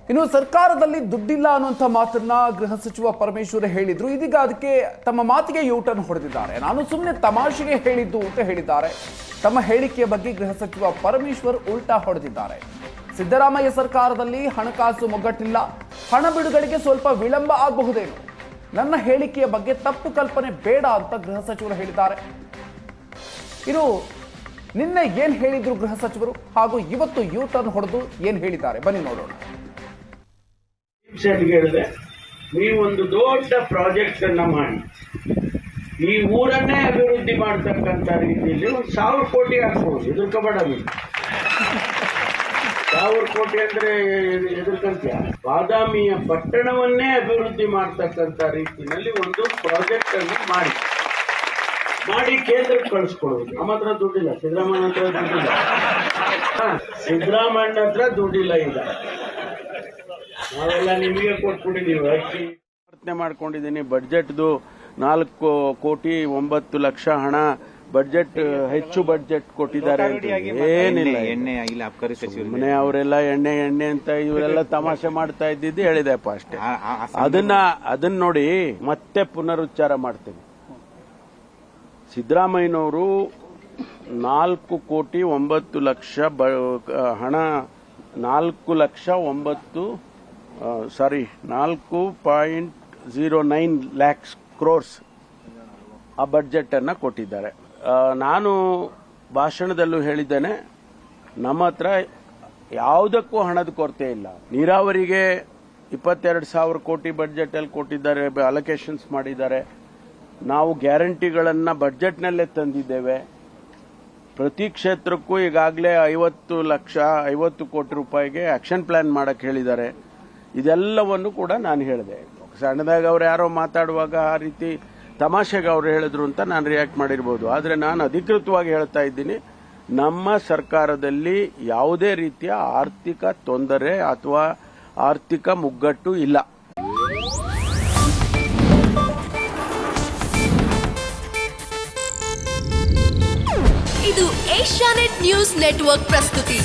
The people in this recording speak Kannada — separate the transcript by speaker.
Speaker 1: ಇನ್ನು ಸರ್ಕಾರದಲ್ಲಿ ದುಡ್ಡಿಲ್ಲ ಅನ್ನುವಂಥ ಮಾತನ್ನ ಗೃಹ ಸಚಿವ ಪರಮೇಶ್ವರ್ ಹೇಳಿದ್ರು. ಇದೀಗ ಅದಕ್ಕೆ ತಮ್ಮ ಮಾತಿಗೆ ಯೂಟರ್ನ್ ಹೊಡೆದಿದ್ದಾರೆ. ನಾನು ಸುಮ್ಮನೆ ತಮಾಷೆಗೆ ಹೇಳಿದ್ದು ಅಂತ ಹೇಳಿದ್ದಾರೆ. ತಮ್ಮ ಹೇಳಿಕೆಯ ಬಗ್ಗೆ ಗೃಹ ಸಚಿವ ಪರಮೇಶ್ವರ್ ಉಲ್ಟಾ ಹೊಡೆದಿದ್ದಾರೆ. ಸಿದ್ದರಾಮಯ್ಯ ಸರ್ಕಾರದಲ್ಲಿ ಹಣಕಾಸು ಮುಗ್ಗಟ್ಟಿಲ್ಲ, ಹಣ ಬಿಡುಗಡೆಗೆ ಸ್ವಲ್ಪ ವಿಳಂಬ ಆಗಬಹುದೇನು, ನನ್ನ ಹೇಳಿಕೆಯ ಬಗ್ಗೆ ತಪ್ಪು ಕಲ್ಪನೆ ಬೇಡ ಅಂತ ಗೃಹ ಸಚಿವರು ಹೇಳಿದ್ದಾರೆ. ಇನ್ನು ನಿನ್ನೆ ಏನ್ ಹೇಳಿದ್ರು ಗೃಹ ಸಚಿವರು ಹಾಗೂ ಇವತ್ತು ಯೂಟರ್ನ್ ಹೊಡೆದು ಏನ್ ಹೇಳಿದ್ದಾರೆ ಬನ್ನಿ ನೋಡೋಣ.
Speaker 2: ಹೇಳಿದೆ, ನೀವೊಂದು ದೊಡ್ಡ ಪ್ರಾಜೆಕ್ಟ್ ಅನ್ನ ಮಾಡಿ ಈ ಊರನ್ನೇ ಅಭಿವೃದ್ಧಿ ಮಾಡ್ತಕ್ಕಂಥ ರೀತಿಯಲ್ಲಿ 1,000 ಕೋಟಿ ಹಾಕ್ಬೋದು. ಎದುರ್ಕೋಬೇಡ, 1,000 ಕೋಟಿ ಅಂದ್ರೆ ಎದುರ್ಕಂತೀಯ. ಬಾದಾಮಿಯ ಪಟ್ಟಣವನ್ನೇ ಅಭಿವೃದ್ಧಿ ಮಾಡ್ತಕ್ಕಂಥ ರೀತಿಯಲ್ಲಿ ಒಂದು ಪ್ರಾಜೆಕ್ಟ್ ಅನ್ನು ಮಾಡಿ ಕೇಂದ್ರಕ್ಕೆ ಕಳಿಸ್ಕೊಡೋದು. ನಮ್ಮ ಹತ್ರ ದುಡ್ಡಿಲ್ಲ, ಸಿದ್ದರಾಮಯ್ಯ ಹತ್ರ ದುಡ್ಡಿಲ್ಲ, ಸಿದ್ದರಾಮಯ್ಯ ಹತ್ರ ದುಡ್ಡಿಲ್ಲ. ಈಗ ನಾವೆಲ್ಲ ನಿಮಗೆ ಕೊಟ್ಬಿಟ್ಟಿದ್ದೀವಿ. ಪ್ರಯತ್ನ ಮಾಡ್ಕೊಂಡಿದ್ದೀನಿ. ಬಡ್ಜೆಟ್ದು 4,9,00,000 ಹಣ ಬಡ್ಜೆಟ್, ಹೆಚ್ಚು ಬಡ್ಜೆಟ್ ಕೊಟ್ಟಿದ್ದಾರೆ. ಏನಿಲ್ಲ, ಮನೆ ಅವರೆಲ್ಲ ಎಣ್ಣೆ ಅಂತ ಇವರೆಲ್ಲ ತಮಾಷೆ ಮಾಡ್ತಾ ಇದ್ದಿದ್ದು ಹೇಳಿದೆಪ್ಪ ಅಷ್ಟೇ. ಅದನ್ನ ನೋಡಿ ಮತ್ತೆ ಪುನರುಚ್ಚಾರ ಮಾಡ್ತೀನಿ. ಸಿದ್ದರಾಮಯ್ಯನವರು 4,09,00,000 ಹಣ 4.09 lakhs crores ಆ ಬಡ್ಜೆಟ್ ಅನ್ನ ಕೊಟ್ಟಿದ್ದಾರೆ. ನಾನು ಭಾಷಣದಲ್ಲೂ ಹೇಳಿದ್ದೇನೆ, ನಮ್ಮ ಹತ್ರ ಯಾವುದಕ್ಕೂ ಹಣದ ಕೊರತೆ ಇಲ್ಲ. ನೀರಾವರಿಗೆ 22,000 ಕೋಟಿ ಬಡ್ಜೆಟ್ ಅಲ್ಲಿ ಕೊಟ್ಟಿದ್ದಾರೆ, ಅಲೋಕೇಶನ್ಸ್ ಮಾಡಿದ್ದಾರೆ. ನಾವು ಗ್ಯಾರಂಟಿಗಳನ್ನ ಬಡ್ಜೆಟ್ನಲ್ಲೇ ತಂದಿದ್ದೇವೆ. ಪ್ರತಿ ಕ್ಷೇತ್ರಕ್ಕೂ ಈಗಾಗಲೇ 50 ಕೋಟಿ ರೂಪಾಯಿಗೆ ಆಕ್ಷನ್ ಪ್ಲಾನ್ ಮಾಡಕ್ಕೆ ಹೇಳಿದ್ದಾರೆ. ಇದೆಲ್ಲವನ್ನು ಕೂಡ ನಾನು ಹೇಳಿದೆ. ಸಣ್ಣದಾಗ ಅವ್ರು ಯಾರೋ ಮಾತಾಡುವಾಗ ಆ ರೀತಿ ತಮಾಷೆಗೆ ಅವ್ರು ಹೇಳಿದ್ರು ಅಂತ ನಾನು ರಿಯಾಕ್ಟ್ ಮಾಡಿರ್ಬೋದು. ಆದರೆ ನಾನು ಅಧಿಕೃತವಾಗಿ ಹೇಳ್ತಾ ಇದ್ದೀನಿ, ನಮ್ಮ ಸರ್ಕಾರದಲ್ಲಿ ಯಾವುದೇ ರೀತಿಯ ಆರ್ಥಿಕ ತೊಂದರೆ ಅಥವಾ ಆರ್ಥಿಕ ಮುಗ್ಗಟ್ಟು ಇಲ್ಲ.
Speaker 3: ಇದು ಏಷ್ಯಾನೆಟ್ ನ್ಯೂಸ್ ನೆಟ್ವರ್ಕ್ ಪ್ರಸ್ತುತಿ.